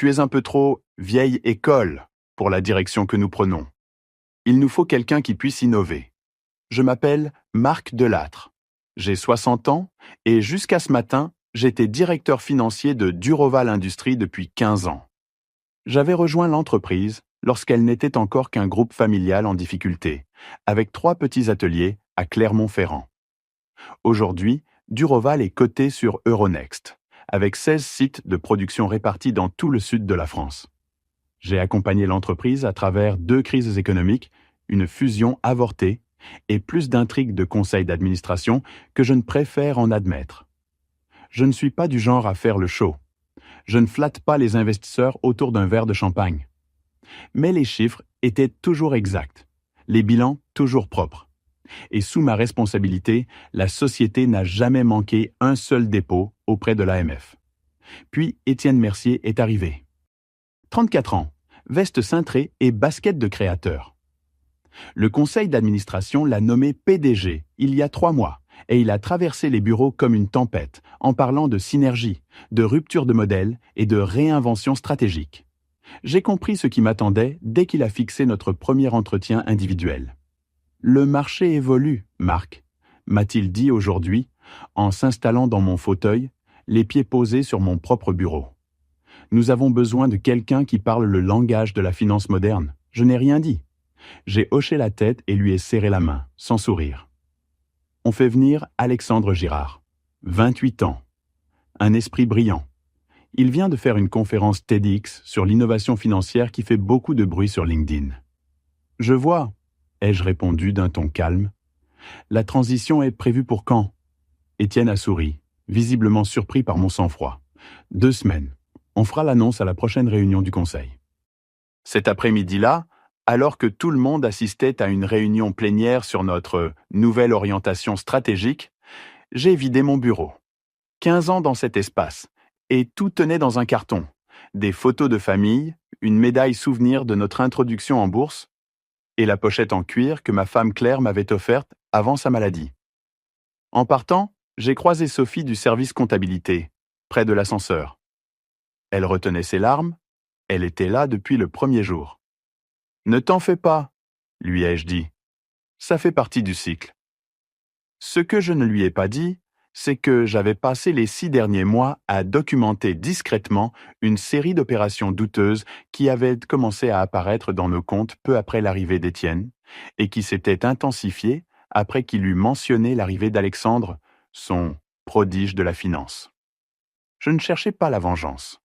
Tu es un peu trop vieille école pour la direction que nous prenons. Il nous faut quelqu'un qui puisse innover. Je m'appelle Marc Delattre. J'ai 60 ans et jusqu'à ce matin, j'étais directeur financier de Duroval Industries depuis 15 ans. J'avais rejoint l'entreprise lorsqu'elle n'était encore qu'un groupe familial en difficulté, avec 3 petits ateliers à Clermont-Ferrand. Aujourd'hui, Duroval est coté sur Euronext, avec 16 sites de production répartis dans tout le sud de la France. J'ai accompagné l'entreprise à travers 2 crises économiques, une fusion avortée et plus d'intrigues de conseils d'administration que je ne préfère en admettre. Je ne suis pas du genre à faire le show. Je ne flatte pas les investisseurs autour d'un verre de champagne. Mais les chiffres étaient toujours exacts, les bilans toujours propres. Et sous ma responsabilité, la société n'a jamais manqué un seul dépôt auprès de l'AMF. Puis Étienne Mercier est arrivé. 34 ans, veste cintrée et basket de créateur. Le conseil d'administration l'a nommé PDG il y a 3 mois et il a traversé les bureaux comme une tempête en parlant de synergie, de rupture de modèle et de réinvention stratégique. J'ai compris ce qui m'attendait dès qu'il a fixé notre premier entretien individuel. Le marché évolue, Marc, m'a-t-il dit aujourd'hui, en s'installant dans mon fauteuil, les pieds posés sur mon propre bureau. Nous avons besoin de quelqu'un qui parle le langage de la finance moderne. Je n'ai rien dit. J'ai hoché la tête et lui ai serré la main, sans sourire. On fait venir Alexandre Girard, 28 ans, un esprit brillant. Il vient de faire une conférence TEDx sur l'innovation financière qui fait beaucoup de bruit sur LinkedIn. Je vois, ai-je répondu d'un ton calme. La transition est prévue pour quand? Étienne a souri, visiblement surpris par mon sang-froid. 2 semaines. On fera l'annonce à la prochaine réunion du conseil. Cet après-midi-là, alors que tout le monde assistait à une réunion plénière sur notre nouvelle orientation stratégique, j'ai vidé mon bureau. 15 ans dans cet espace, et tout tenait dans un carton. Des photos de famille, une médaille souvenir de notre introduction en bourse, et la pochette en cuir que ma femme Claire m'avait offerte avant sa maladie. En partant, j'ai croisé Sophie du service comptabilité, près de l'ascenseur. Elle retenait ses larmes, elle était là depuis le premier jour. « Ne t'en fais pas, lui ai-je dit. Ça fait partie du cycle. » Ce que je ne lui ai pas dit, c'est que j'avais passé les 6 derniers mois à documenter discrètement une série d'opérations douteuses qui avaient commencé à apparaître dans nos comptes peu après l'arrivée d'Étienne et qui s'étaient intensifiées après qu'il eut mentionné l'arrivée d'Alexandre, son prodige de la finance. Je ne cherchais pas la vengeance.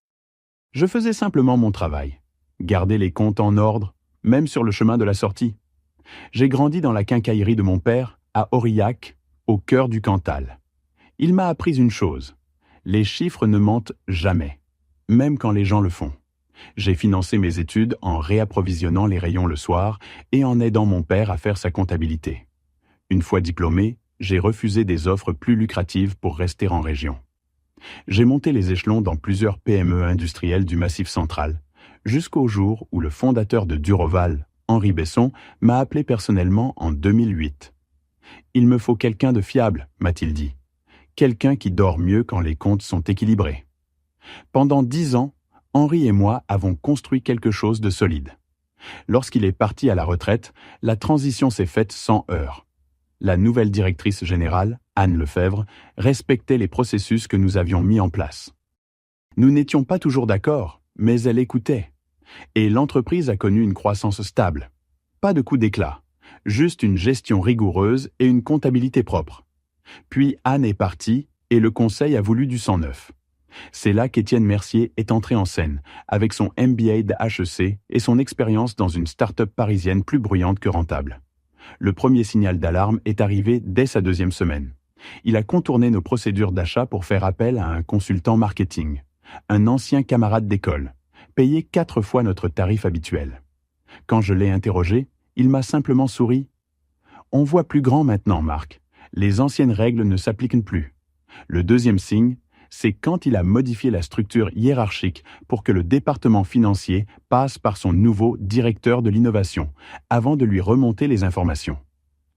Je faisais simplement mon travail, garder les comptes en ordre, même sur le chemin de la sortie. J'ai grandi dans la quincaillerie de mon père, à Aurillac, au cœur du Cantal. Il m'a appris une chose, les chiffres ne mentent jamais, même quand les gens le font. J'ai financé mes études en réapprovisionnant les rayons le soir et en aidant mon père à faire sa comptabilité. Une fois diplômé, j'ai refusé des offres plus lucratives pour rester en région. J'ai monté les échelons dans plusieurs PME industrielles du Massif central, jusqu'au jour où le fondateur de Duroval, Henri Besson, m'a appelé personnellement en 2008. « Il me faut quelqu'un de fiable », m'a-t-il dit. « Quelqu'un qui dort mieux quand les comptes sont équilibrés. » Pendant 10 ans, Henri et moi avons construit quelque chose de solide. Lorsqu'il est parti à la retraite, la transition s'est faite sans heurts. La nouvelle directrice générale, Anne Lefebvre, respectait les processus que nous avions mis en place. Nous n'étions pas toujours d'accord, mais elle écoutait. Et l'entreprise a connu une croissance stable. Pas de coup d'éclat, juste une gestion rigoureuse et une comptabilité propre. Puis Anne est partie et le conseil a voulu du sang neuf. C'est là qu'Étienne Mercier est entré en scène, avec son MBA de HEC et son expérience dans une start-up parisienne plus bruyante que rentable. Le premier signal d'alarme est arrivé dès sa 2e semaine. Il a contourné nos procédures d'achat pour faire appel à un consultant marketing, un ancien camarade d'école, payé 4 fois notre tarif habituel. Quand je l'ai interrogé, il m'a simplement souri. « On voit plus grand maintenant, Marc. Les anciennes règles ne s'appliquent plus. » Le deuxième signe, c'est quand il a modifié la structure hiérarchique pour que le département financier passe par son nouveau directeur de l'innovation, avant de lui remonter les informations.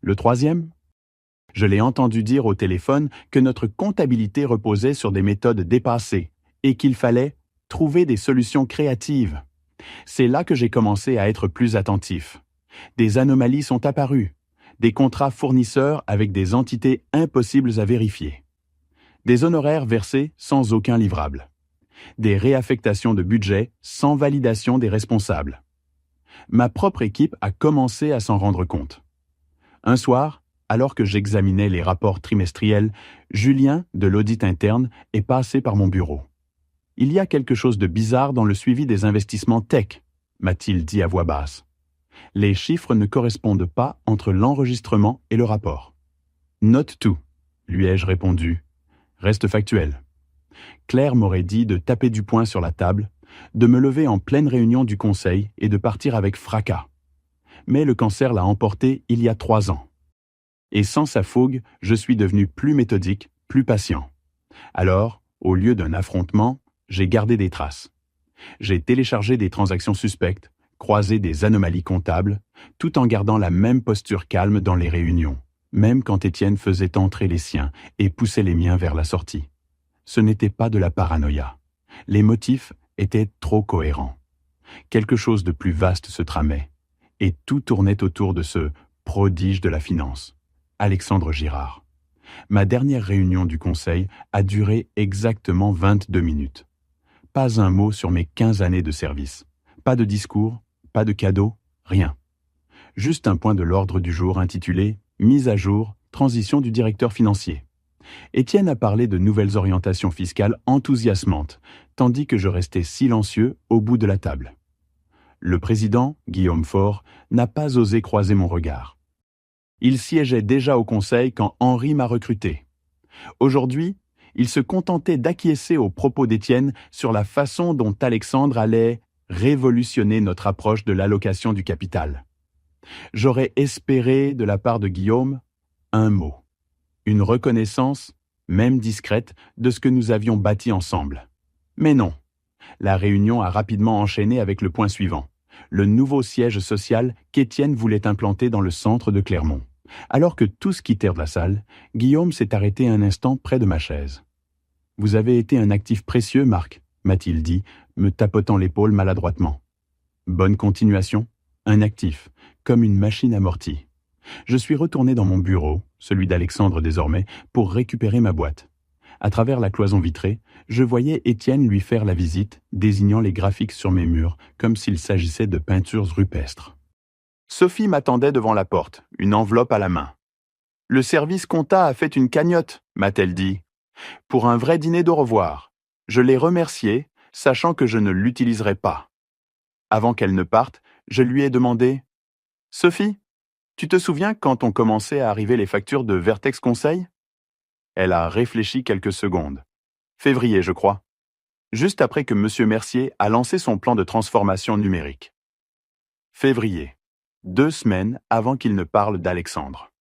Le troisième ? Je l'ai entendu dire au téléphone que notre comptabilité reposait sur des méthodes dépassées et qu'il fallait trouver des solutions créatives. C'est là que j'ai commencé à être plus attentif. Des anomalies sont apparues, des contrats fournisseurs avec des entités impossibles à vérifier, des honoraires versés sans aucun livrable, des réaffectations de budget sans validation des responsables. Ma propre équipe a commencé à s'en rendre compte. Un soir, alors que j'examinais les rapports trimestriels, Julien, de l'audit interne, est passé par mon bureau. « Il y a quelque chose de bizarre dans le suivi des investissements tech », m'a-t-il dit à voix basse. « Les chiffres ne correspondent pas entre l'enregistrement et le rapport. »« Note tout », lui ai-je répondu. « Reste factuel. » Claire m'aurait dit de taper du poing sur la table, de me lever en pleine réunion du conseil et de partir avec fracas. Mais le cancer l'a emporté il y a 3 ans. Et sans sa fougue, je suis devenu plus méthodique, plus patient. Alors, au lieu d'un affrontement, j'ai gardé des traces. J'ai téléchargé des transactions suspectes, croisé des anomalies comptables, tout en gardant la même posture calme dans les réunions, même quand Étienne faisait entrer les siens et poussait les miens vers la sortie. Ce n'était pas de la paranoïa. Les motifs étaient trop cohérents. Quelque chose de plus vaste se tramait, et tout tournait autour de ce prodige de la finance, Alexandre Girard. Ma dernière réunion du conseil a duré exactement 22 minutes. Pas un mot sur mes 15 années de service. Pas de discours, pas de cadeau, rien. Juste un point de l'ordre du jour intitulé « Mise à jour, transition du directeur financier ». Étienne a parlé de nouvelles orientations fiscales enthousiasmantes, tandis que je restais silencieux au bout de la table. Le président, Guillaume Faure, n'a pas osé croiser mon regard. Il siégeait déjà au conseil quand Henri m'a recruté. Aujourd'hui, il se contentait d'acquiescer aux propos d'Étienne sur la façon dont Alexandre allait révolutionner notre approche de l'allocation du capital. J'aurais espéré de la part de Guillaume un mot, une reconnaissance, même discrète, de ce que nous avions bâti ensemble. Mais non, la réunion a rapidement enchaîné avec le point suivant, le nouveau siège social qu'Étienne voulait implanter dans le centre de Clermont. Alors que tous quittèrent la salle, Guillaume s'est arrêté un instant près de ma chaise. « Vous avez été un actif précieux, Marc », m'a-t-il dit, me tapotant l'épaule maladroitement. « Bonne continuation, un actif, comme une machine amortie. » Je suis retourné dans mon bureau, celui d'Alexandre désormais, pour récupérer ma boîte. À travers la cloison vitrée, je voyais Étienne lui faire la visite, désignant les graphiques sur mes murs, comme s'il s'agissait de peintures rupestres. Sophie m'attendait devant la porte, une enveloppe à la main. « Le service compta a fait une cagnotte », m'a-t-elle dit. « Pour un vrai dîner d'au revoir. » Je l'ai remerciée, sachant que je ne l'utiliserais pas. Avant qu'elle ne parte, je lui ai demandé « Sophie, tu te souviens quand ont commencé à arriver les factures de Vertex Conseil ?» Elle a réfléchi quelques secondes. « Février, je crois. Juste après que M. Mercier a lancé son plan de transformation numérique. » Février. 2 semaines avant qu'il ne parle d'Alexandre.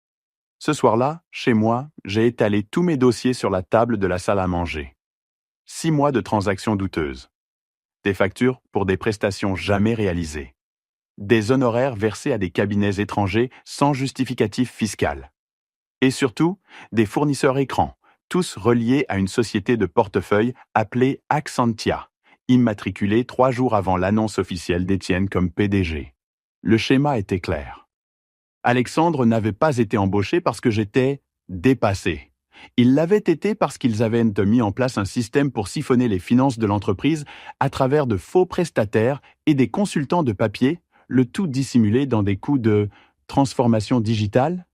Ce soir-là, chez moi, j'ai étalé tous mes dossiers sur la table de la salle à manger. 6 mois de transactions douteuses. Des factures pour des prestations jamais réalisées. Des honoraires versés à des cabinets étrangers sans justificatif fiscal. Et surtout, des fournisseurs écrans, tous reliés à une société de portefeuille appelée Accentia, immatriculée 3 jours avant l'annonce officielle d'Étienne comme PDG. Le schéma était clair. Alexandre n'avait pas été embauché parce que j'étais dépassé. Il l'avait été parce qu'ils avaient mis en place un système pour siphonner les finances de l'entreprise à travers de faux prestataires et des consultants de papier, le tout dissimulé dans des coûts de transformation digitale,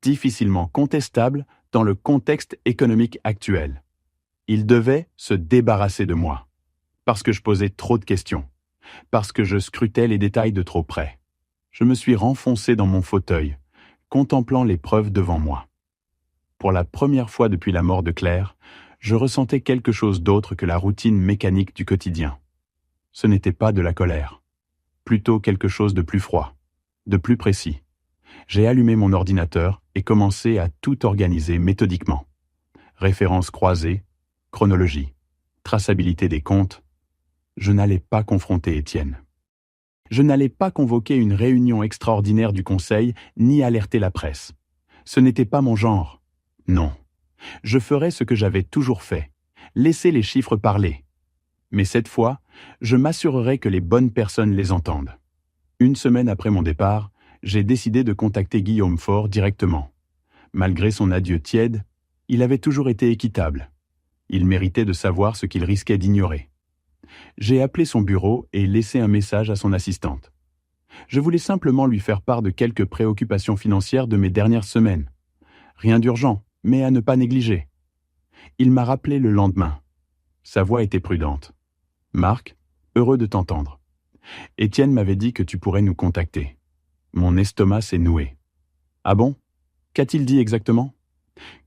difficilement contestable dans le contexte économique actuel. Il devait se débarrasser de moi, parce que je posais trop de questions, parce que je scrutais les détails de trop près. Je me suis renfoncé dans mon fauteuil, contemplant les preuves devant moi. Pour la première fois depuis la mort de Claire, je ressentais quelque chose d'autre que la routine mécanique du quotidien. Ce n'était pas de la colère, plutôt quelque chose de plus froid, de plus précis. J'ai allumé mon ordinateur et commencé à tout organiser méthodiquement. Références croisées, chronologie, traçabilité des comptes. Je n'allais pas confronter Étienne. Je n'allais pas convoquer une réunion extraordinaire du conseil ni alerter la presse. Ce n'était pas mon genre. Non. Je ferais ce que j'avais toujours fait. Laisser les chiffres parler. Mais cette fois, je m'assurerai que les bonnes personnes les entendent. Une semaine après mon départ, j'ai décidé de contacter Guillaume Faure directement. Malgré son adieu tiède, il avait toujours été équitable. Il méritait de savoir ce qu'il risquait d'ignorer. J'ai appelé son bureau et laissé un message à son assistante. Je voulais simplement lui faire part de quelques préoccupations financières de mes dernières semaines. Rien d'urgent, mais à ne pas négliger. Il m'a rappelé le lendemain. Sa voix était prudente. « Marc, heureux de t'entendre. Étienne m'avait dit que tu pourrais nous contacter. Mon estomac s'est noué. » « Ah bon ? Qu'a-t-il dit exactement ?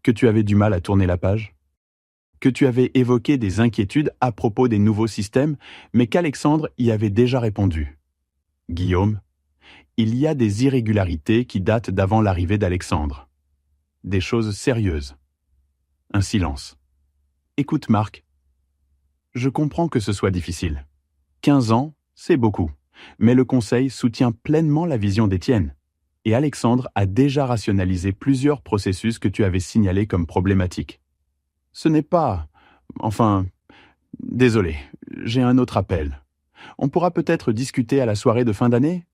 Que tu avais du mal à tourner la page ? Que tu avais évoqué des inquiétudes à propos des nouveaux systèmes, mais qu'Alexandre y avait déjà répondu. Guillaume, il y a des irrégularités qui datent d'avant l'arrivée d'Alexandre. Des choses sérieuses. Un silence. Écoute Marc, je comprends que ce soit difficile. 15 ans, c'est beaucoup, mais le Conseil soutient pleinement la vision d'Étienne. Et Alexandre a déjà rationalisé plusieurs processus que tu avais signalés comme problématiques. Ce n'est pas... Enfin... Désolé, j'ai un autre appel. On pourra peut-être discuter à la soirée de fin d'année ?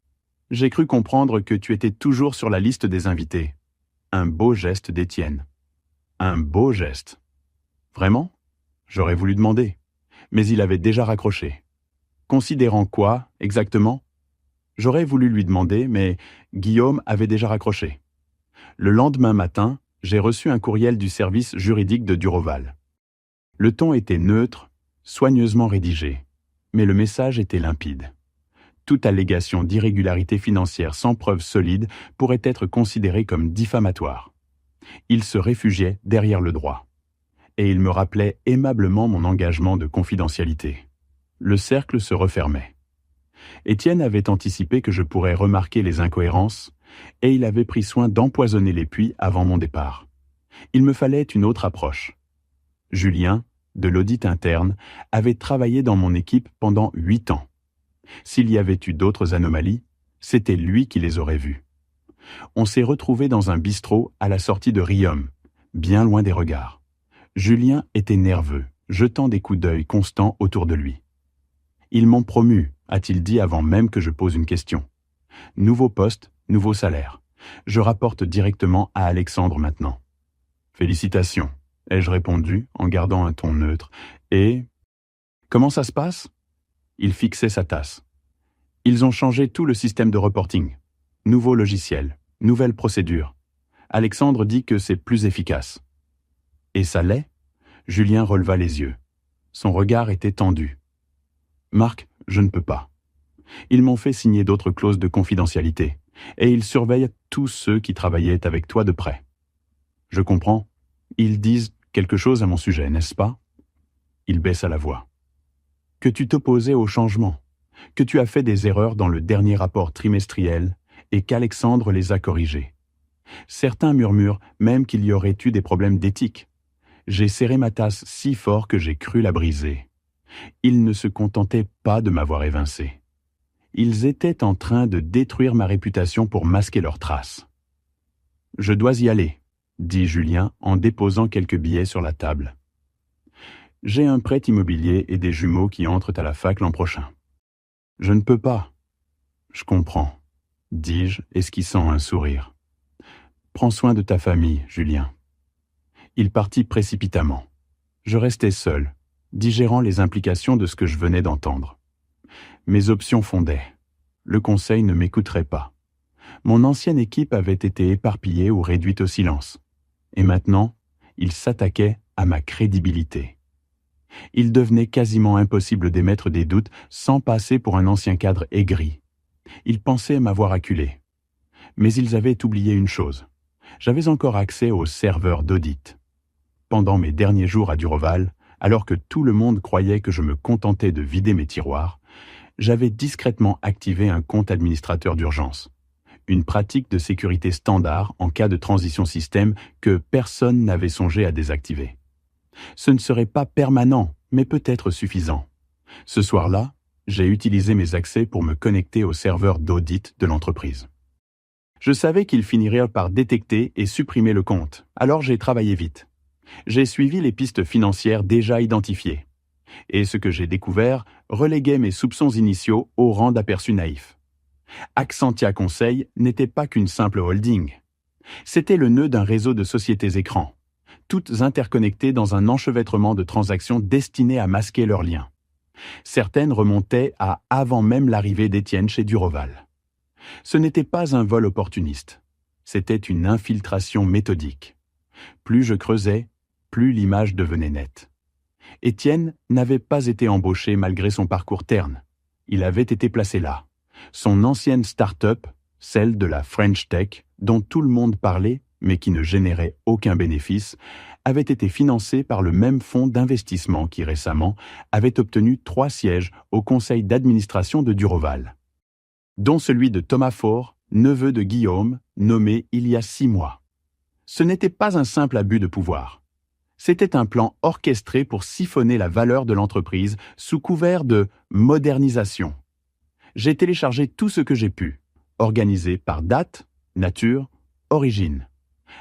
J'ai cru comprendre que tu étais toujours sur la liste des invités. Un beau geste d'Étienne. Un beau geste. Vraiment ? J'aurais voulu demander. Mais il avait déjà raccroché. Considérant quoi, exactement ? J'aurais voulu lui demander, mais Guillaume avait déjà raccroché. Le lendemain matin, j'ai reçu un courriel du service juridique de Duroval. Le ton était neutre, soigneusement rédigé, mais le message était limpide. Toute allégation d'irrégularité financière sans preuve solide pourrait être considérée comme diffamatoire. Il se réfugiait derrière le droit. Et il me rappelait aimablement mon engagement de confidentialité. Le cercle se refermait. Étienne avait anticipé que je pourrais remarquer les incohérences, et il avait pris soin d'empoisonner les puits avant mon départ. Il me fallait une autre approche. Julien, de l'audit interne, avait travaillé dans mon équipe pendant 8 ans. S'il y avait eu d'autres anomalies, c'était lui qui les aurait vues. On s'est retrouvés dans un bistrot à la sortie de Riom, bien loin des regards. Julien était nerveux, jetant des coups d'œil constants autour de lui. « Ils m'ont promu », a-t-il dit avant même que je pose une question. « Nouveau poste, nouveau salaire. Je rapporte directement à Alexandre maintenant. »« Félicitations », ai-je répondu en gardant un ton neutre. « Et comment ça se passe ?» Il fixait sa tasse. « Ils ont changé tout le système de reporting. Nouveau logiciel, nouvelle procédure. Alexandre dit que c'est plus efficace. » « Et ça l'est ?» Julien releva les yeux. Son regard était tendu. « Marc, je ne peux pas. Ils m'ont fait signer d'autres clauses de confidentialité, et ils surveillent tous ceux qui travaillaient avec toi de près. Je comprends. Ils disent quelque chose à mon sujet, n'est-ce pas ?» Il baissa la voix. « Que tu t'opposais au changement, que tu as fait des erreurs dans le dernier rapport trimestriel et qu'Alexandre les a corrigées. Certains murmurent même qu'il y aurait eu des problèmes d'éthique. J'ai serré ma tasse si fort que j'ai cru la briser. Ils ne se contentaient pas de m'avoir évincé. Ils étaient en train de détruire ma réputation pour masquer leurs traces. « Je dois y aller, » dit Julien en déposant quelques billets sur la table. « J'ai un prêt immobilier et des jumeaux qui entrent à la fac l'an prochain. »« Je ne peux pas. »« Je comprends, » dis-je, esquissant un sourire. « Prends soin de ta famille, Julien. » Il partit précipitamment. Je restais seul, digérant les implications de ce que je venais d'entendre. Mes options fondaient. Le conseil ne m'écouterait pas. Mon ancienne équipe avait été éparpillée ou réduite au silence. Et maintenant, il s'attaquait à ma crédibilité. Il devenait quasiment impossible d'émettre des doutes sans passer pour un ancien cadre aigri. Ils pensaient m'avoir acculé. Mais ils avaient oublié une chose. J'avais encore accès aux serveurs d'audit. Pendant mes derniers jours à Duroval, alors que tout le monde croyait que je me contentais de vider mes tiroirs, j'avais discrètement activé un compte administrateur d'urgence. Une pratique de sécurité standard en cas de transition système que personne n'avait songé à désactiver. Ce ne serait pas permanent, mais peut-être suffisant. Ce soir-là, j'ai utilisé mes accès pour me connecter au serveur d'audit de l'entreprise. Je savais qu'ils finiraient par détecter et supprimer le compte, alors j'ai travaillé vite. J'ai suivi les pistes financières déjà identifiées. Et ce que j'ai découvert reléguait mes soupçons initiaux au rang d'aperçu naïf. Accentia Conseil n'était pas qu'une simple holding. C'était le nœud d'un réseau de sociétés écrans, toutes interconnectées dans un enchevêtrement de transactions destinées à masquer leurs liens. Certaines remontaient à avant même l'arrivée d'Étienne chez Duroval. Ce n'était pas un vol opportuniste, c'était une infiltration méthodique. Plus je creusais, plus l'image devenait nette. Étienne n'avait pas été embauché malgré son parcours terne. Il avait été placé là. Son ancienne start-up, celle de la French Tech, dont tout le monde parlait, mais qui ne générait aucun bénéfice, avait été financée par le même fonds d'investissement qui récemment avait obtenu 3 sièges au conseil d'administration de Duroval, dont celui de Thomas Faure, neveu de Guillaume, nommé il y a 6 mois. Ce n'était pas un simple abus de pouvoir. C'était un plan orchestré pour siphonner la valeur de l'entreprise sous couvert de modernisation. J'ai téléchargé tout ce que j'ai pu, organisé par date, nature, origine.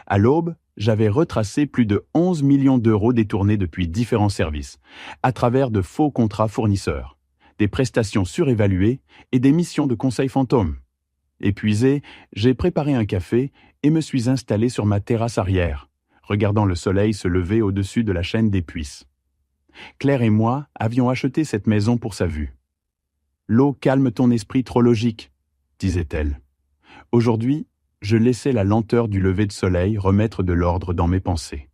À l'aube, j'avais retracé plus de 11 millions d'euros détournés depuis différents services, à travers de faux contrats fournisseurs, des prestations surévaluées et des missions de conseil fantôme. Épuisé, j'ai préparé un café et me suis installé sur ma terrasse arrière, regardant le soleil se lever au-dessus de la chaîne des Puisses. Claire et moi avions acheté cette maison pour sa vue. « L'eau calme ton esprit trop logique », disait-elle. Aujourd'hui, je laissais la lenteur du lever de soleil remettre de l'ordre dans mes pensées.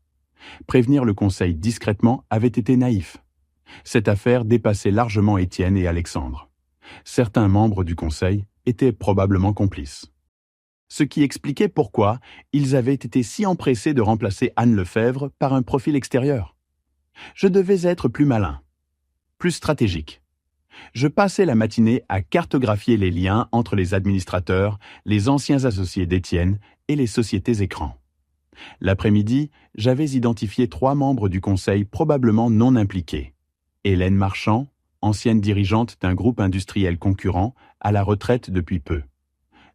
Prévenir le conseil discrètement avait été naïf. Cette affaire dépassait largement Étienne et Alexandre. Certains membres du conseil étaient probablement complices. Ce qui expliquait pourquoi ils avaient été si empressés de remplacer Anne Lefebvre par un profil extérieur. Je devais être plus malin, plus stratégique. Je passais la matinée à cartographier les liens entre les administrateurs, les anciens associés d'Étienne et les sociétés écrans. L'après-midi, j'avais identifié 3 membres du conseil probablement non impliqués. Hélène Marchand, ancienne dirigeante d'un groupe industriel concurrent, à la retraite depuis peu.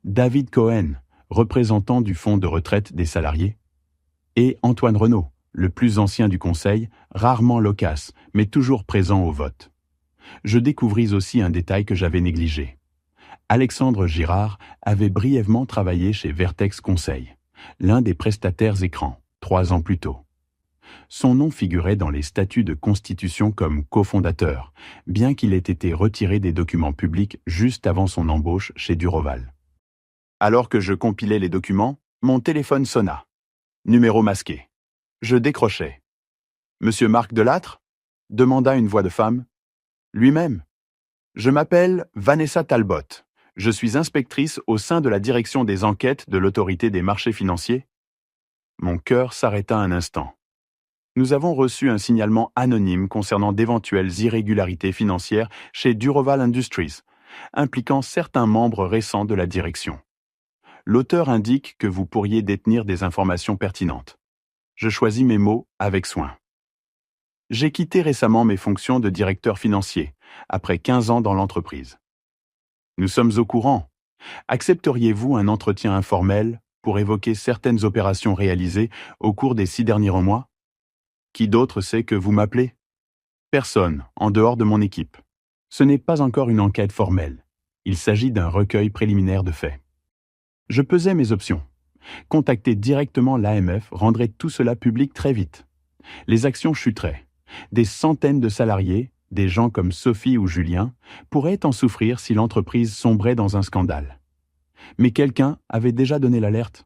David Cohen, représentant du fonds de retraite des salariés. Et Antoine Renaud, le plus ancien du conseil, rarement loquace, mais toujours présent au vote. Je découvris aussi un détail que j'avais négligé. Alexandre Girard avait brièvement travaillé chez Vertex Conseil, l'un des prestataires écrans, 3 ans plus tôt. Son nom figurait dans les statuts de constitution comme cofondateur, bien qu'il ait été retiré des documents publics juste avant son embauche chez Duroval. Alors que je compilais les documents, mon téléphone sonna. Numéro masqué. Je décrochai. « Monsieur Marc Delattre ?» demanda une voix de femme. Lui-même. « Je m'appelle Vanessa Talbot. Je suis inspectrice au sein de la direction des enquêtes de l'autorité des marchés financiers. » Mon cœur s'arrêta un instant. Nous avons reçu un signalement anonyme concernant d'éventuelles irrégularités financières chez Duroval Industries, impliquant certains membres récents de la direction. L'auteur indique que vous pourriez détenir des informations pertinentes. Je choisis mes mots avec soin. J'ai quitté récemment mes fonctions de directeur financier, après 15 ans dans l'entreprise. Nous sommes au courant. Accepteriez-vous un entretien informel pour évoquer certaines opérations réalisées au cours des 6 derniers mois ? Qui d'autre sait que vous m'appelez ? Personne, en dehors de mon équipe. Ce n'est pas encore une enquête formelle. Il s'agit d'un recueil préliminaire de faits. Je pesais mes options. Contacter directement l'AMF rendrait tout cela public très vite. Les actions chuteraient. Des centaines de salariés, des gens comme Sophie ou Julien, pourraient en souffrir si l'entreprise sombrait dans un scandale. Mais quelqu'un avait déjà donné l'alerte.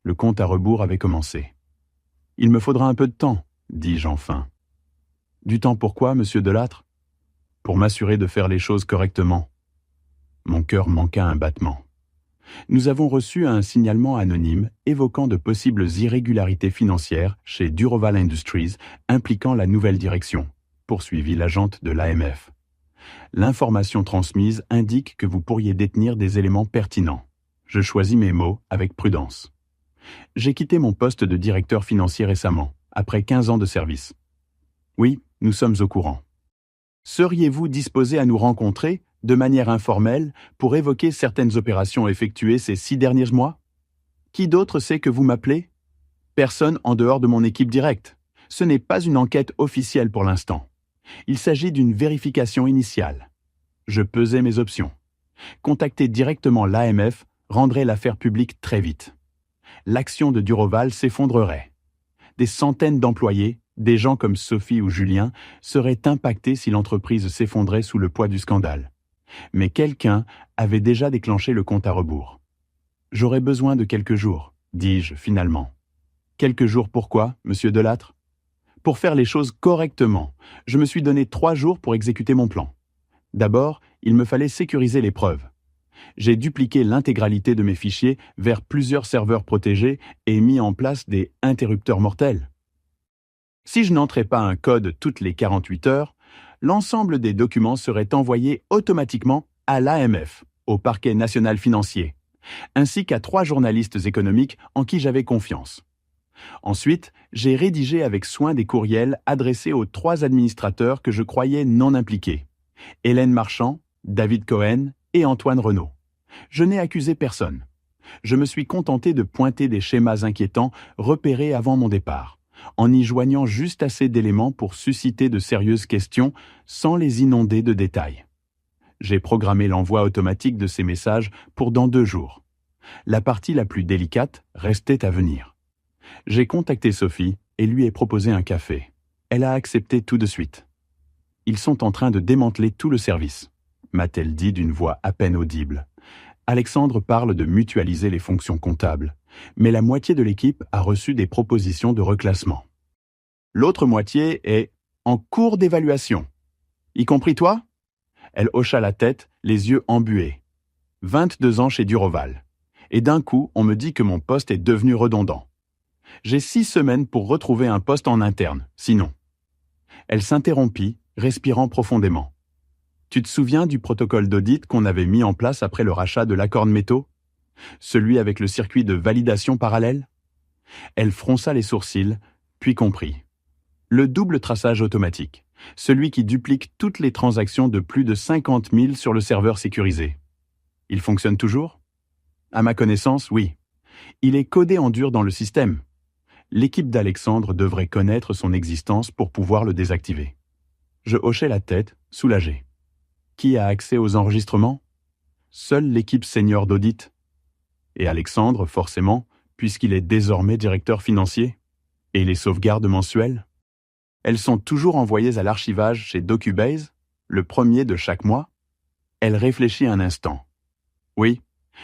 Le compte à rebours avait commencé. « Il me faudra un peu de temps », dis-je enfin. « Du temps pourquoi, monsieur Delattre ? » « Pour m'assurer de faire les choses correctement. » Mon cœur manqua un battement. Nous avons reçu un signalement anonyme évoquant de possibles irrégularités financières chez Duroval Industries impliquant la nouvelle direction, poursuivit l'agente de l'AMF. L'information transmise indique que vous pourriez détenir des éléments pertinents. Je choisis mes mots avec prudence. J'ai quitté mon poste de directeur financier récemment, après 15 ans de service. Oui, nous sommes au courant. Seriez-vous disposé à nous rencontrer de manière informelle, pour évoquer certaines opérations effectuées ces 6 derniers mois ? Qui d'autre sait que vous m'appelez ? Personne en dehors de mon équipe directe. Ce n'est pas une enquête officielle pour l'instant. Il s'agit d'une vérification initiale. Je pesais mes options. Contacter directement l'AMF rendrait l'affaire publique très vite. L'action de Duroval s'effondrerait. Des centaines d'employés, des gens comme Sophie ou Julien, seraient impactés si l'entreprise s'effondrait sous le poids du scandale. Mais quelqu'un avait déjà déclenché le compte à rebours. J'aurais besoin de quelques jours, dis-je finalement. Quelques jours pourquoi, monsieur Delattre ? Pour faire les choses correctement, je me suis donné 3 jours pour exécuter mon plan. D'abord, il me fallait sécuriser les preuves. J'ai dupliqué l'intégralité de mes fichiers vers plusieurs serveurs protégés et mis en place des interrupteurs mortels. Si je n'entrais pas un code toutes les 48 heures, l'ensemble des documents seraient envoyés automatiquement à l'AMF, au parquet national financier, ainsi qu'à 3 journalistes économiques en qui j'avais confiance. Ensuite, j'ai rédigé avec soin des courriels adressés aux 3 administrateurs que je croyais non impliqués. Hélène Marchand, David Cohen et Antoine Renaud. Je n'ai accusé personne. Je me suis contenté de pointer des schémas inquiétants repérés avant mon départ, en y joignant juste assez d'éléments pour susciter de sérieuses questions sans les inonder de détails. J'ai programmé l'envoi automatique de ces messages pour dans 2 jours. La partie la plus délicate restait à venir. J'ai contacté Sophie et lui ai proposé un café. Elle a accepté tout de suite. Ils sont en train de démanteler tout le service, m'a-t-elle dit d'une voix à peine audible. Alexandre parle de mutualiser les fonctions comptables, mais la moitié de l'équipe a reçu des propositions de reclassement. L'autre moitié est en cours d'évaluation. Y compris toi ? Elle hocha la tête, les yeux embués. 22 ans chez Duroval. Et d'un coup, on me dit que mon poste est devenu redondant. J'ai 6 semaines pour retrouver un poste en interne, sinon. Elle s'interrompit, respirant profondément. Tu te souviens du protocole d'audit qu'on avait mis en place après le rachat de l'Accord Métaux ? Celui avec le circuit de validation parallèle ? Elle fronça les sourcils, puis comprit. Le double traçage automatique, celui qui duplique toutes les transactions de plus de 50 000 sur le serveur sécurisé. Il fonctionne toujours ? À ma connaissance, oui. Il est codé en dur dans le système. L'équipe d'Alexandre devrait connaître son existence pour pouvoir le désactiver. Je hochai la tête, soulagé. Qui a accès aux enregistrements ? Seule l'équipe senior d'audit. Et Alexandre, forcément, puisqu'il est désormais directeur financier. Et les sauvegardes mensuelles ? Elles sont toujours envoyées à l'archivage chez DocuBase, le 1er de chaque mois. Elle réfléchit un instant. Oui,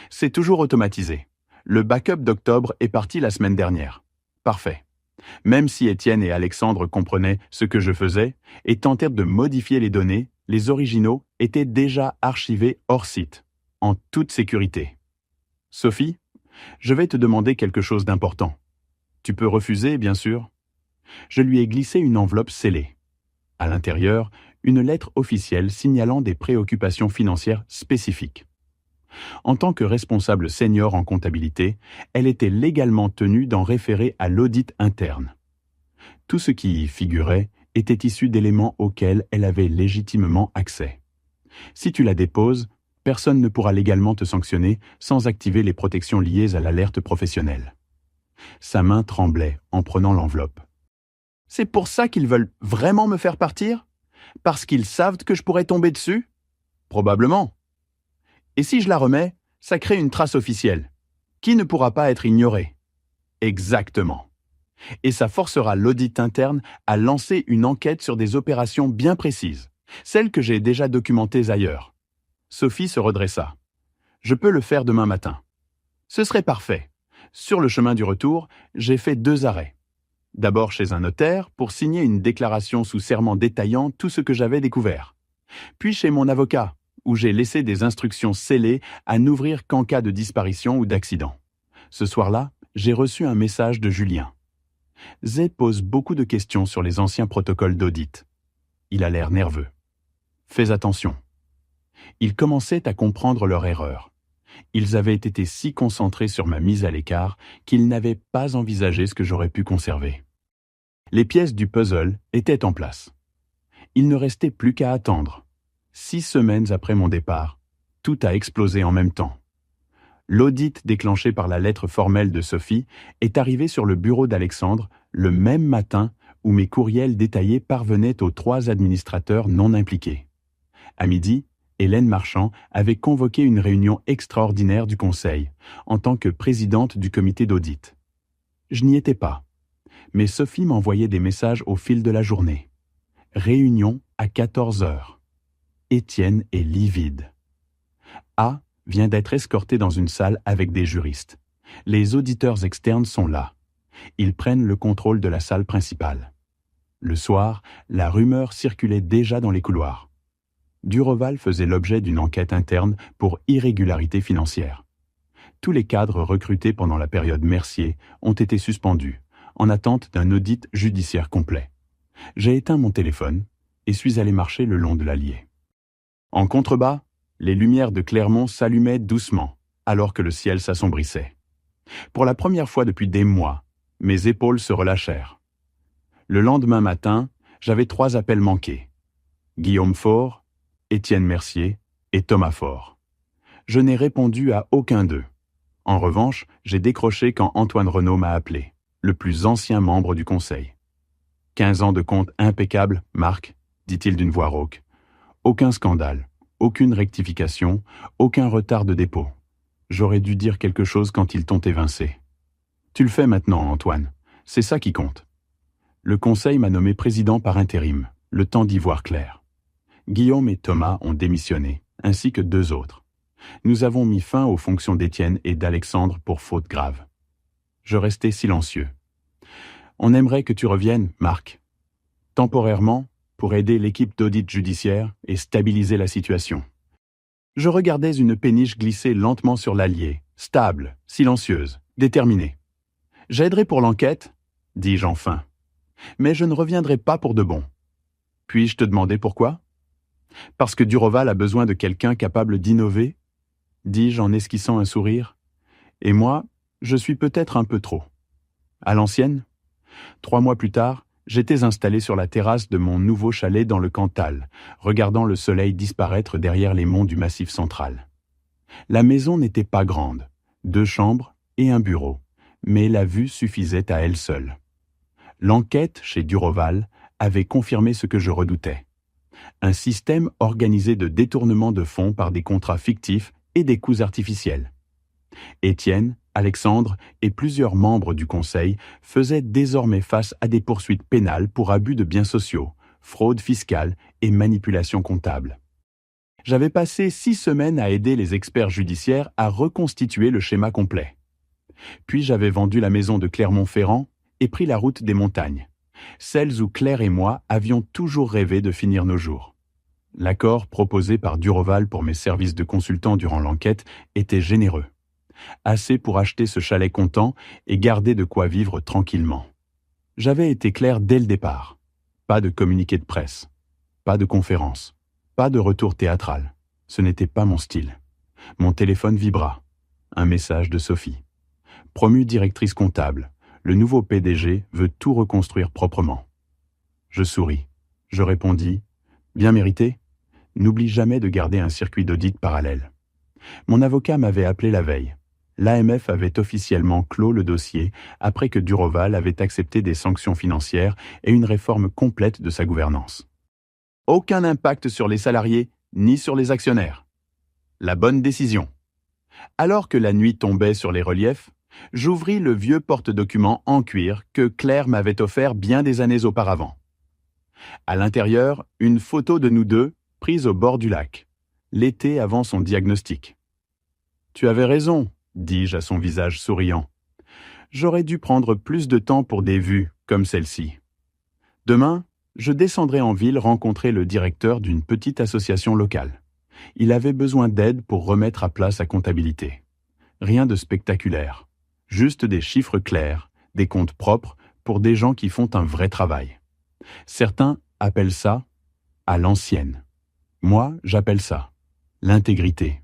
c'est toujours automatisé. Le backup d'octobre est parti la semaine dernière. Parfait. Même si Étienne et Alexandre comprenaient ce que je faisais et tentèrent de modifier les données, les originaux étaient déjà archivés hors site, en toute sécurité. Sophie, je vais te demander quelque chose d'important. Tu peux refuser, bien sûr. Je lui ai glissé une enveloppe scellée. À l'intérieur, une lettre officielle signalant des préoccupations financières spécifiques. En tant que responsable senior en comptabilité, elle était légalement tenue d'en référer à l'audit interne. Tout ce qui y figurait était issu d'éléments auxquels elle avait légitimement accès. Si tu la déposes, personne ne pourra légalement te sanctionner sans activer les protections liées à l'alerte professionnelle. Sa main tremblait en prenant l'enveloppe. C'est pour ça qu'ils veulent vraiment me faire partir ? Parce qu'ils savent que je pourrais tomber dessus ? Probablement. Et si je la remets, ça crée une trace officielle, qui ne pourra pas être ignorée. Exactement. Et ça forcera l'audit interne à lancer une enquête sur des opérations bien précises, celles que j'ai déjà documentées ailleurs. Sophie se redressa. Je peux le faire demain matin. Ce serait parfait. Sur le chemin du retour, j'ai fait 2 arrêts. D'abord chez un notaire pour signer une déclaration sous serment détaillant tout ce que j'avais découvert. Puis chez mon avocat, où j'ai laissé des instructions scellées à n'ouvrir qu'en cas de disparition ou d'accident. Ce soir-là, j'ai reçu un message de Julien. Zé pose beaucoup de questions sur les anciens protocoles d'audit. Il a l'air nerveux. Fais attention. Ils commençaient à comprendre leur erreur. Ils avaient été si concentrés sur ma mise à l'écart qu'ils n'avaient pas envisagé ce que j'aurais pu conserver. Les pièces du puzzle étaient en place. Il ne restait plus qu'à attendre. 6 semaines après mon départ, tout a explosé en même temps. L'audit déclenché par la lettre formelle de Sophie est arrivé sur le bureau d'Alexandre le même matin où mes courriels détaillés parvenaient aux 3 administrateurs non impliqués. À midi, Hélène Marchand avait convoqué une réunion extraordinaire du Conseil, en tant que présidente du comité d'audit. Je n'y étais pas, mais Sophie m'envoyait des messages au fil de la journée. Réunion à 14 heures. Étienne est livide. A vient d'être escorté dans une salle avec des juristes. Les auditeurs externes sont là. Ils prennent le contrôle de la salle principale. Le soir, la rumeur circulait déjà dans les couloirs. Duroval faisait l'objet d'une enquête interne pour irrégularité financière. Tous les cadres recrutés pendant la période Mercier ont été suspendus, en attente d'un audit judiciaire complet. J'ai éteint mon téléphone et suis allé marcher le long de l'Allier. En contrebas, les lumières de Clermont s'allumaient doucement, alors que le ciel s'assombrissait. Pour la première fois depuis des mois, mes épaules se relâchèrent. Le lendemain matin, j'avais 3 appels manqués. Guillaume Faure, Étienne Mercier et Thomas Faure. Je n'ai répondu à aucun d'eux. En revanche, j'ai décroché quand Antoine Renaud m'a appelé, le plus ancien membre du conseil. 15 ans de compte impeccable, Marc, dit-il d'une voix rauque. Aucun scandale, aucune rectification, aucun retard de dépôt. J'aurais dû dire quelque chose quand ils t'ont évincé. Tu le fais maintenant, Antoine. C'est ça qui compte. Le conseil m'a nommé président par intérim, le temps d'y voir clair. Guillaume et Thomas ont démissionné, ainsi que 2 autres. Nous avons mis fin aux fonctions d'Étienne et d'Alexandre pour faute grave. Je restais silencieux. On aimerait que tu reviennes, Marc. Temporairement, pour aider l'équipe d'audit judiciaire et stabiliser la situation. Je regardais une péniche glisser lentement sur l'Allier, stable, silencieuse, déterminée. J'aiderai pour l'enquête, dis-je enfin. Mais je ne reviendrai pas pour de bon. Puis-je te demander pourquoi? Parce que Duroval a besoin de quelqu'un capable d'innover, dis-je en esquissant un sourire. Et moi, je suis peut-être un peu trop. À l'ancienne? 3 mois plus tard, j'étais installé sur la terrasse de mon nouveau chalet dans le Cantal, regardant le soleil disparaître derrière les monts du Massif central. La maison n'était pas grande, 2 chambres et un bureau, mais la vue suffisait à elle seule. L'enquête chez Duroval avait confirmé ce que je redoutais. Un système organisé de détournement de fonds par des contrats fictifs et des coûts artificiels. Étienne, Alexandre et plusieurs membres du conseil faisaient désormais face à des poursuites pénales pour abus de biens sociaux, fraude fiscale et manipulation comptable. J'avais passé 6 semaines à aider les experts judiciaires à reconstituer le schéma complet. Puis j'avais vendu la maison de Clermont-Ferrand et pris la route des montagnes, celles où Claire et moi avions toujours rêvé de finir nos jours. L'accord proposé par Duroval pour mes services de consultant durant l'enquête était généreux. Assez pour acheter ce chalet content et garder de quoi vivre tranquillement. J'avais été clair dès le départ. Pas de communiqué de presse, pas de conférence, pas de retour théâtral. Ce n'était pas mon style. Mon téléphone vibra. Un message de Sophie. Promue directrice comptable, le nouveau PDG veut tout reconstruire proprement. Je souris. Je répondis « Bien mérité. N'oublie jamais de garder un circuit d'audit parallèle. » Mon avocat m'avait appelé la veille. L'AMF avait officiellement clos le dossier après que Duroval avait accepté des sanctions financières et une réforme complète de sa gouvernance. Aucun impact sur les salariés ni sur les actionnaires. La bonne décision. Alors que la nuit tombait sur les reliefs, j'ouvris le vieux porte-documents en cuir que Claire m'avait offert bien des années auparavant. À l'intérieur, une photo de nous deux prise au bord du lac, l'été avant son diagnostic. « Tu avais raison », dis-je à son visage souriant. « J'aurais dû prendre plus de temps pour des vues comme celle-ci. Demain, je descendrai en ville rencontrer le directeur d'une petite association locale. Il avait besoin d'aide pour remettre à plat sa comptabilité. Rien de spectaculaire, juste des chiffres clairs, des comptes propres pour des gens qui font un vrai travail. Certains appellent ça « à l'ancienne ». Moi, j'appelle ça « l'intégrité ».